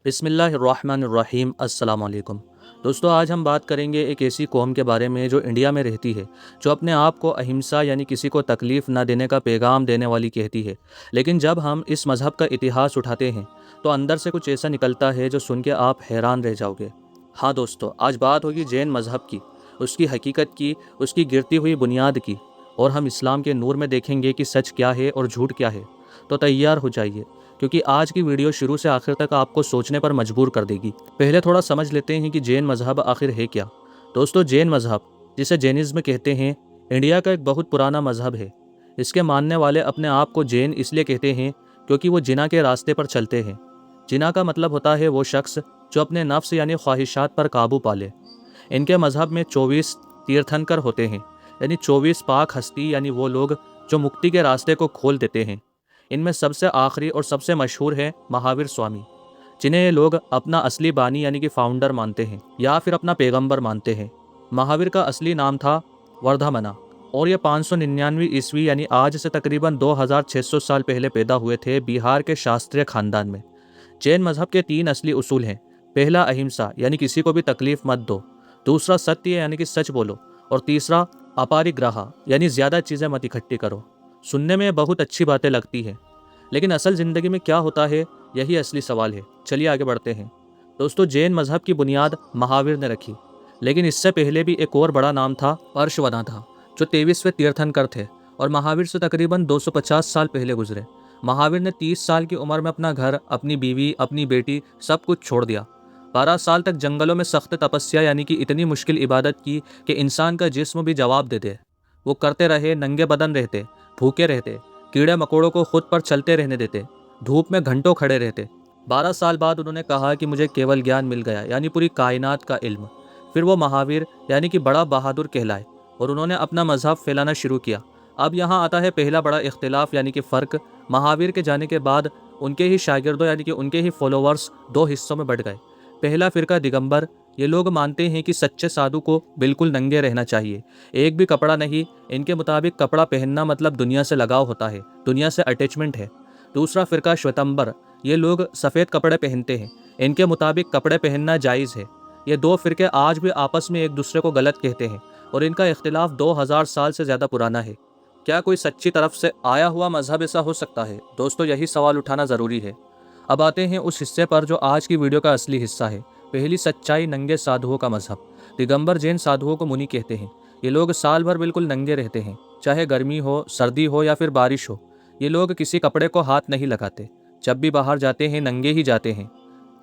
बिस्मिल्लाहिर्रहमानिर्रहीम अस्सलाम वालेकुम। दोस्तों, आज हम बात करेंगे एक ऐसी कौम के बारे में जो इंडिया में रहती है, जो अपने आप को अहिंसा यानी किसी को तकलीफ़ ना देने का पैगाम देने वाली कहती है। लेकिन जब हम इस मज़हब का इतिहास उठाते हैं तो अंदर से कुछ ऐसा निकलता है जो सुन के आप हैरान रह जाओगे। हाँ दोस्तों, आज बात होगी जैन मज़हब की, उसकी हकीकत की, उसकी गिरती हुई बुनियाद की, और हम इस्लाम के नूर में देखेंगे कि सच क्या है और झूठ क्या है। तो तैयार हो जाइए, क्योंकि आज की वीडियो शुरू से आखिर तक आपको सोचने पर मजबूर कर देगी। पहले थोड़ा समझ लेते हैं कि जैन मज़हब आखिर है क्या। दोस्तों, जैन मज़हब, जिसे जैनिज़्म कहते हैं, इंडिया का एक बहुत पुराना मज़हब है। इसके मानने वाले अपने आप को जैन इसलिए कहते हैं क्योंकि वो जिना के रास्ते पर चलते हैं। जिना का मतलब होता है वो शख्स जो अपने नफ्स यानी ख्वाहिशात पर काबू पाले। इनके मज़हब में 24 तीर्थंकर होते हैं, यानी 24 पाक हस्ती, यानी वो लोग जो मुक्ति के रास्ते को खोल देते हैं। इनमें सबसे आखिरी और सबसे मशहूर है महावीर स्वामी, जिन्हें ये लोग अपना असली बानी यानी कि फाउंडर मानते हैं या फिर अपना पैगंबर मानते हैं। महावीर का असली नाम था वर्धमना, और ये 599 ईस्वी यानी आज से तकरीबन 2600 साल पहले पैदा हुए थे बिहार के शास्त्रीय खानदान में। जैन मज़हब के 3 असली उसूल हैं। पहला अहिंसा, यानी किसी को भी तकलीफ मत दो। दूसरा सत्य, यानी कि सच बोलो। और तीसरा अपरिग्रह, यानी ज़्यादा चीज़ें मत इकट्ठी करो। सुनने में बहुत अच्छी बातें लगती हैं, लेकिन असल ज़िंदगी में क्या होता है, यही असली सवाल है। चलिए आगे बढ़ते हैं। दोस्तों, जैन मज़हब की बुनियाद महावीर ने रखी, लेकिन इससे पहले भी एक और बड़ा नाम था, पार्श्वना था, जो 23वें तीर्थंकर थे और महावीर से तकरीबन 250 साल पहले गुजरे। महावीर ने 30 साल की उम्र में अपना घर, अपनी बीवी, अपनी बेटी, सब कुछ छोड़ दिया। 12 साल तक जंगलों में सख्त तपस्या, यानी कि इतनी मुश्किल इबादत की कि इंसान का जिस्म भी जवाब दे दे। वो करते रहे, नंगे बदन रहते, भूखे रहते, कीड़े मकोड़ों को खुद पर चलते रहने देते, धूप में घंटों खड़े रहते। 12 साल बाद उन्होंने कहा कि मुझे केवल ज्ञान मिल गया, यानी पूरी कायनात का इल्म। फिर वो महावीर यानी कि बड़ा बहादुर कहलाए और उन्होंने अपना मजहब फैलाना शुरू किया। अब यहाँ आता है पहला बड़ा इख्तिलाफ, यानी कि फ़र्क। महावीर के जाने के बाद उनके ही शागिर्दों, यानी कि उनके ही फॉलोअर्स, दो हिस्सों में बढ़ गए। पहला फ़िरका दिगंबर। ये लोग मानते हैं कि सच्चे साधु को बिल्कुल नंगे रहना चाहिए, एक भी कपड़ा नहीं। इनके मुताबिक कपड़ा पहनना मतलब दुनिया से लगाव होता है, दुनिया से अटैचमेंट है। दूसरा फ़िरका श्वेतंबर। ये लोग सफ़ेद कपड़े पहनते हैं। इनके मुताबिक कपड़े पहनना जायज़ है। ये दो फ़िरके आज भी आपस में एक दूसरे को गलत कहते हैं और इनका इख्तिलाफ 2000 साल से ज़्यादा पुराना है। क्या कोई सच्ची तरफ से आया हुआ मजहब ऐसा हो सकता है? दोस्तों, यही सवाल उठाना ज़रूरी है। अब आते हैं उस हिस्से पर जो आज की वीडियो का असली हिस्सा है। पहली सच्चाई, नंगे साधुओं का मजहब। दिगंबर जैन साधुओं को मुनि कहते हैं। ये लोग साल भर बिल्कुल नंगे रहते हैं, चाहे गर्मी हो, सर्दी हो या फिर बारिश हो। ये लोग किसी कपड़े को हाथ नहीं लगाते, जब भी बाहर जाते हैं नंगे ही जाते हैं।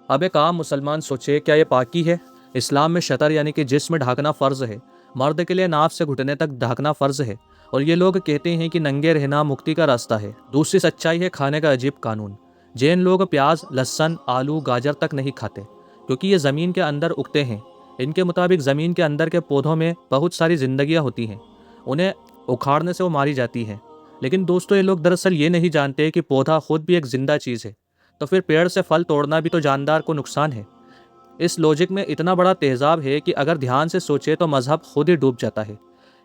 अब एक आम मुसलमान सोचे, क्या ये पाकी है? इस्लाम में शतर यानी कि जिस्म ढाकना फ़र्ज़ है। मर्द के लिए नाफ से घुटने तक ढाकना फ़र्ज़ है, और ये लोग कहते हैं कि नंगे रहना मुक्ति का रास्ता है। दूसरी सच्चाई है खाने का अजीब कानून। जैन लोग प्याज, लहसुन, आलू, गाजर तक नहीं खाते, क्योंकि ये ज़मीन के अंदर उगते हैं। इनके मुताबिक ज़मीन के अंदर के पौधों में बहुत सारी जिंदगियाँ होती हैं, उन्हें उखाड़ने से वो मारी जाती हैं। लेकिन दोस्तों, ये लोग दरअसल ये नहीं जानते कि पौधा खुद भी एक जिंदा चीज़ है, तो फिर पेड़ से फल तोड़ना भी तो जानदार को नुकसान है। इस लॉजिक में इतना बड़ा तेजाब है कि अगर ध्यान से सोचे तो मजहब खुद ही डूब जाता है।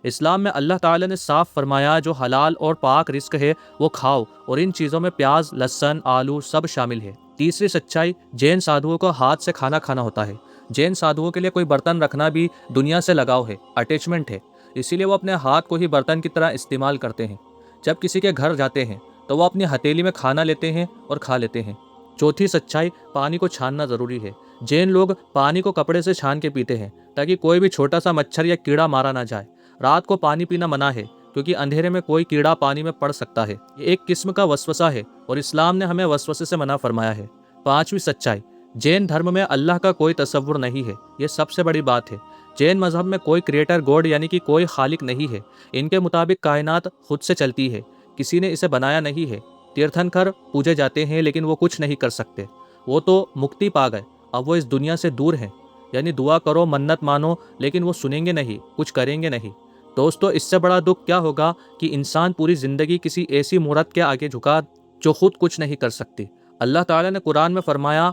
इस्लाम में अल्लाह ताला ने साफ फरमाया, जो हलाल और पाक रिस्क है वो खाओ, और इन चीज़ों में प्याज, लहसुन, आलू सब शामिल है। तीसरी सच्चाई, जैन साधुओं को हाथ से खाना खाना होता है। जैन साधुओं के लिए कोई बर्तन रखना भी दुनिया से लगाव है, अटैचमेंट है। इसीलिए वो अपने हाथ को ही बर्तन की तरह इस्तेमाल करते हैं। जब किसी के घर जाते हैं तो वो अपनी हथेली में खाना लेते हैं और खा लेते हैं। चौथी सच्चाई, पानी को छानना ज़रूरी है। जैन लोग पानी को कपड़े से छान के पीते हैं, ताकि कोई भी छोटा सा मच्छर या कीड़ा मारा ना जाए। रात को पानी पीना मना है, क्योंकि अंधेरे में कोई कीड़ा पानी में पड़ सकता है। ये एक किस्म का वसवसा है और इस्लाम ने हमें वसवसे से मना फरमाया है। पांचवी सच्चाई, जैन धर्म में अल्लाह का कोई तसव्वुर नहीं है। ये सबसे बड़ी बात है। जैन मजहब में कोई क्रिएटर गॉड यानी कि कोई खालिक नहीं है। इनके मुताबिक कायनात खुद से चलती है, किसी ने इसे बनाया नहीं है। तीर्थंकर पूजे जाते हैं, लेकिन वो कुछ नहीं कर सकते। वो तो मुक्ति पा गए, अब वो इस दुनिया से दूर हैं। यानी दुआ करो, मन्नत मानो, लेकिन वो सुनेंगे नहीं, कुछ करेंगे नहीं। दोस्तों, इससे बड़ा दुख क्या होगा कि इंसान पूरी ज़िंदगी किसी ऐसी मूरत के आगे झुका जो खुद कुछ नहीं कर सकती। अल्लाह ताला ने कुरान में फरमाया,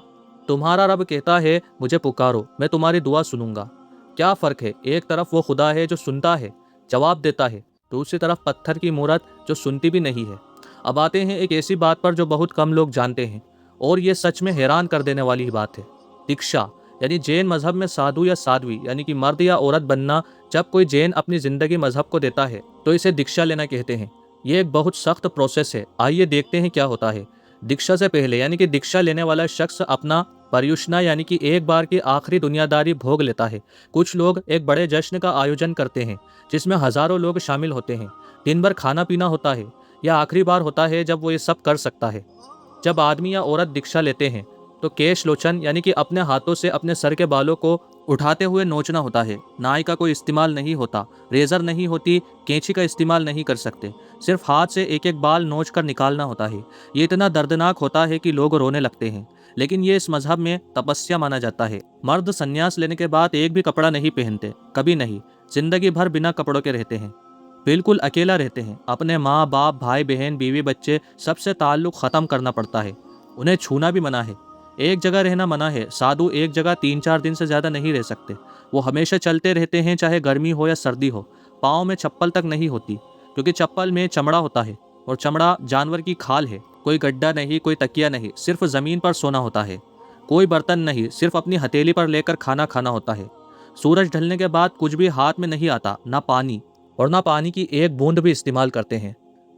तुम्हारा रब कहता है मुझे पुकारो, मैं तुम्हारी दुआ सुनूंगा। क्या फ़र्क है? एक तरफ वो खुदा है जो सुनता है, जवाब देता है, दूसरी तरफ पत्थर की मूरत जो सुनती भी नहीं है। अब आते हैं एक ऐसी बात पर जो बहुत कम लोग जानते हैं, और ये सच में हैरान कर देने वाली बात है। दीक्षा यानी जैन मजहब में साधु या साध्वी यानी कि मर्द या औरत बनना, जब कोई जैन अपनी जिंदगी मजहब को देता है तो इसे दीक्षा लेना कहते हैं। ये एक बहुत सख्त प्रोसेस है। आइए देखते हैं क्या होता है। दीक्षा से पहले यानी कि दीक्षा लेने वाला शख्स अपना पर्युषणा यानी कि एक बार की आखिरी दुनियादारी भोग लेता है। कुछ लोग एक बड़े जश्न का आयोजन करते हैं जिसमें हजारों लोग शामिल होते हैं। दिन भर खाना पीना होता है। यह आखिरी बार होता है जब वो ये सब कर सकता है। जब आदमी या औरत दीक्षा लेते हैं तो केश लोचन यानी कि अपने हाथों से अपने सर के बालों को उठाते हुए नोचना होता है। नाई का कोई इस्तेमाल नहीं होता, रेजर नहीं होती, कैंची का इस्तेमाल नहीं कर सकते। सिर्फ हाथ से एक एक बाल नोच कर निकालना होता है। ये इतना दर्दनाक होता है कि लोग रोने लगते हैं, लेकिन ये इस मजहब में तपस्या माना जाता है। मर्द संन्यास लेने के बाद एक भी कपड़ा नहीं पहनते, कभी नहीं। जिंदगी भर बिना कपड़ों के रहते हैं, बिल्कुल अकेला रहते हैं। अपने माँ बाप, भाई बहन, बीवी बच्चे सबसे ताल्लुक ख़त्म करना पड़ता है। उन्हें छूना भी मना है। एक जगह रहना मना है। साधु एक जगह 3-4 दिन से ज़्यादा नहीं रह सकते। वो हमेशा चलते रहते हैं, चाहे गर्मी हो या सर्दी हो। पाँव में चप्पल तक नहीं होती, क्योंकि चप्पल में चमड़ा होता है और चमड़ा जानवर की खाल है। कोई गड्ढा नहीं, कोई तकिया नहीं, सिर्फ ज़मीन पर सोना होता है। कोई बर्तन नहीं, सिर्फ अपनी हथेली पर लेकर खाना खाना होता है। सूरज ढलने के बाद कुछ भी हाथ में नहीं आता, ना पानी, और ना पानी की एक बूंद भी इस्तेमाल करते हैं।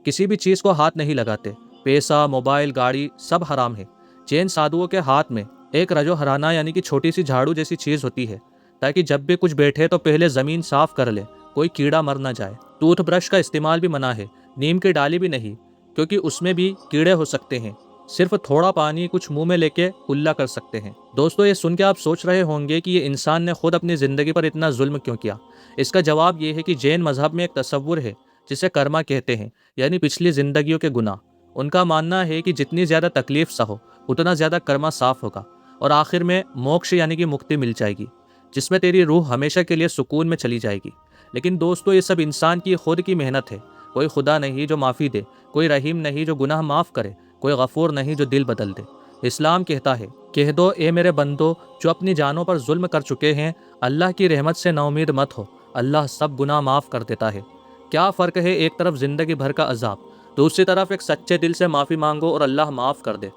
किसी भी चीज़ को हाथ नहीं लगाते। पैसा, मोबाइल, गाड़ी सब हराम है। जैन साधुओं के हाथ में एक रजो हराना यानी कि छोटी सी झाड़ू जैसी चीज़ होती है, ताकि जब भी कुछ बैठे तो पहले ज़मीन साफ कर ले, कोई कीड़ा मर ना जाए। टूथब्रश का इस्तेमाल भी मना है। नीम की डाली भी नहीं, क्योंकि उसमें भी कीड़े हो सकते हैं। सिर्फ थोड़ा पानी कुछ मुंह में लेके कुल्ला कर सकते हैं। दोस्तों, ये सुन के आप सोच रहे होंगे कि ये इंसान ने खुद अपनी ज़िंदगी पर इतना जुल्म क्यों किया। इसका जवाब ये है कि जैन मजहब में एक तसव्वुर है जिसे कर्मा कहते हैं, यानी पिछली जिंदगियों के गुनाह। उनका मानना है कि जितनी ज़्यादा तकलीफ सहो उतना ज़्यादा कर्मा साफ होगा और आखिर में मोक्ष यानी कि मुक्ति मिल जाएगी, जिसमें तेरी रूह हमेशा के लिए सुकून में चली जाएगी। लेकिन दोस्तों, ये सब इंसान की खुद की मेहनत है। कोई खुदा नहीं जो माफ़ी दे, कोई रहीम नहीं जो गुनाह माफ़ करे, कोई गफूर नहीं जो दिल बदल दे। इस्लाम कहता है, कह दो ए मेरे बंदो जो अपनी जानों पर जुल्म कर चुके हैं, अल्लाह की रहमत से नाउमीद मत हो, अल्लाह सब गुनाह माफ़ कर देता है। क्या फ़र्क है, एक तरफ ज़िंदगी भर का अजाब, दूसरी तरफ एक सच्चे दिल से माफ़ी मांगो और अल्लाह माफ़ कर दे।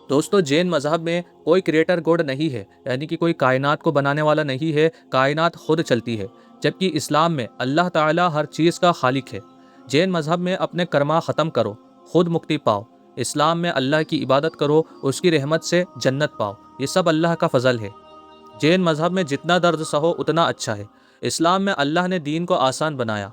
दोस्तों, जैन मजहब में कोई क्रिएटर गॉड नहीं है, यानी कि कोई कायनात को बनाने वाला नहीं है। कायनात खुद चलती है, जबकि इस्लाम में अल्लाह ताला हर चीज़ का खालिक है। जैन मजहब में अपने कर्मा ख़त्म करो, खुद मुक्ति पाओ। इस्लाम में अल्लाह की इबादत करो, उसकी रहमत से जन्नत पाओ। ये सब अल्लाह का फजल है। जैन मजहब में जितना दर्द सहो उतना अच्छा है। इस्लाम में अल्लाह ने दीन को आसान बनाया।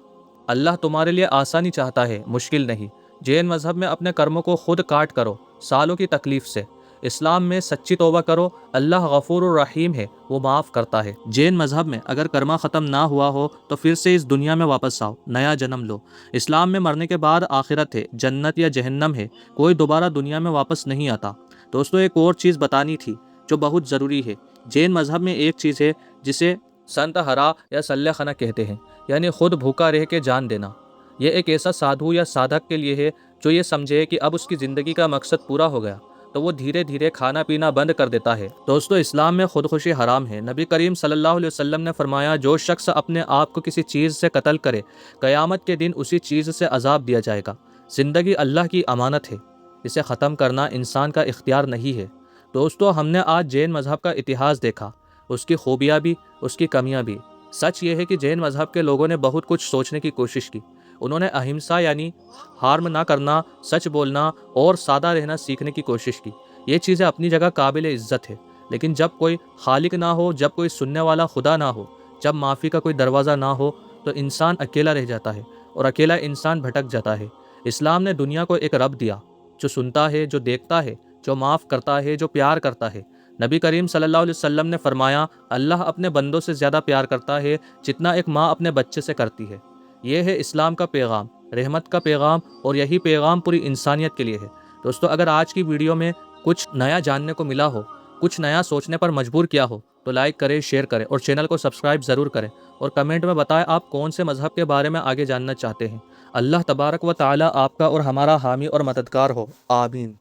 अल्लाह तुम्हारे लिए आसानी चाहता है, मुश्किल नहीं। जैन मजहब में अपने कर्मों को खुद काट करो, सालों की तकलीफ से। इस्लाम में सच्ची तौबा करो, अल्लाह गफूर और रहीम है, वो माफ़ करता है। जैन मजहब में अगर कर्मा ख़त्म ना हुआ हो तो फिर से इस दुनिया में वापस आओ, नया जन्म लो। इस्लाम में मरने के बाद आखिरत है, जन्नत या जहन्नम है, कोई दोबारा दुनिया में वापस नहीं आता। दोस्तों, एक और चीज़ बतानी थी जो बहुत ज़रूरी है। जैन मजहब में एक चीज़ है जिसे संत हरा या सल्ले खाना कहते हैं, यानी खुद भूखा रह के जान देना। यह एक ऐसा साधु या साधक के लिए है जो ये समझे कि अब उसकी ज़िंदगी का मकसद पूरा हो गया, तो वो धीरे धीरे खाना पीना बंद कर देता है। दोस्तों, इस्लाम में खुदकुशी हराम है। नबी करीम सल्लल्लाहु अलैहि वसल्लम ने फरमाया, जो शख्स अपने आप को किसी चीज़ से कत्ल करे, क़यामत के दिन उसी चीज़ से अजाब दिया जाएगा। ज़िंदगी अल्लाह की अमानत है, इसे ख़त्म करना इंसान का इख्तियार नहीं है। दोस्तों, हमने आज जैन मज़हब का इतिहास देखा, उसकी खूबियाँ भी, उसकी कमियाँ भी। सच ये है कि जैन मज़हब के लोगों ने बहुत कुछ सोचने की कोशिश की। उन्होंने अहिंसा यानी हार्म ना करना, सच बोलना और सादा रहना सीखने की कोशिश की। ये चीज़ें अपनी जगह काबिल इज़्ज़त है, लेकिन जब कोई खालिक ना हो, जब कोई सुनने वाला खुदा ना हो, जब माफ़ी का कोई दरवाज़ा ना हो, तो इंसान अकेला रह जाता है और अकेला इंसान भटक जाता है। इस्लाम ने दुनिया को एक रब दिया जो सुनता है, जो देखता है, जो माफ़ करता है, जो प्यार करता है। नबी करीम सल्लल्लाहु अलैहि वसल्लम ने फरमाया, अल्लाह अपने बंदों से ज़्यादा प्यार करता है जितना एक माँ अपने बच्चे से करती है। यह है इस्लाम का पैगाम, रहमत का पैगाम, और यही पैगाम पूरी इंसानियत के लिए है। दोस्तों, अगर आज की वीडियो में कुछ नया जानने को मिला हो, कुछ नया सोचने पर मजबूर किया हो, तो लाइक करें, शेयर करें और चैनल को सब्सक्राइब ज़रूर करें। और कमेंट में बताएं आप कौन से मज़हब के बारे में आगे जानना चाहते हैं। अल्लाह तबारक व तआला आपका और हमारा हामी और मददगार हो। आमीन।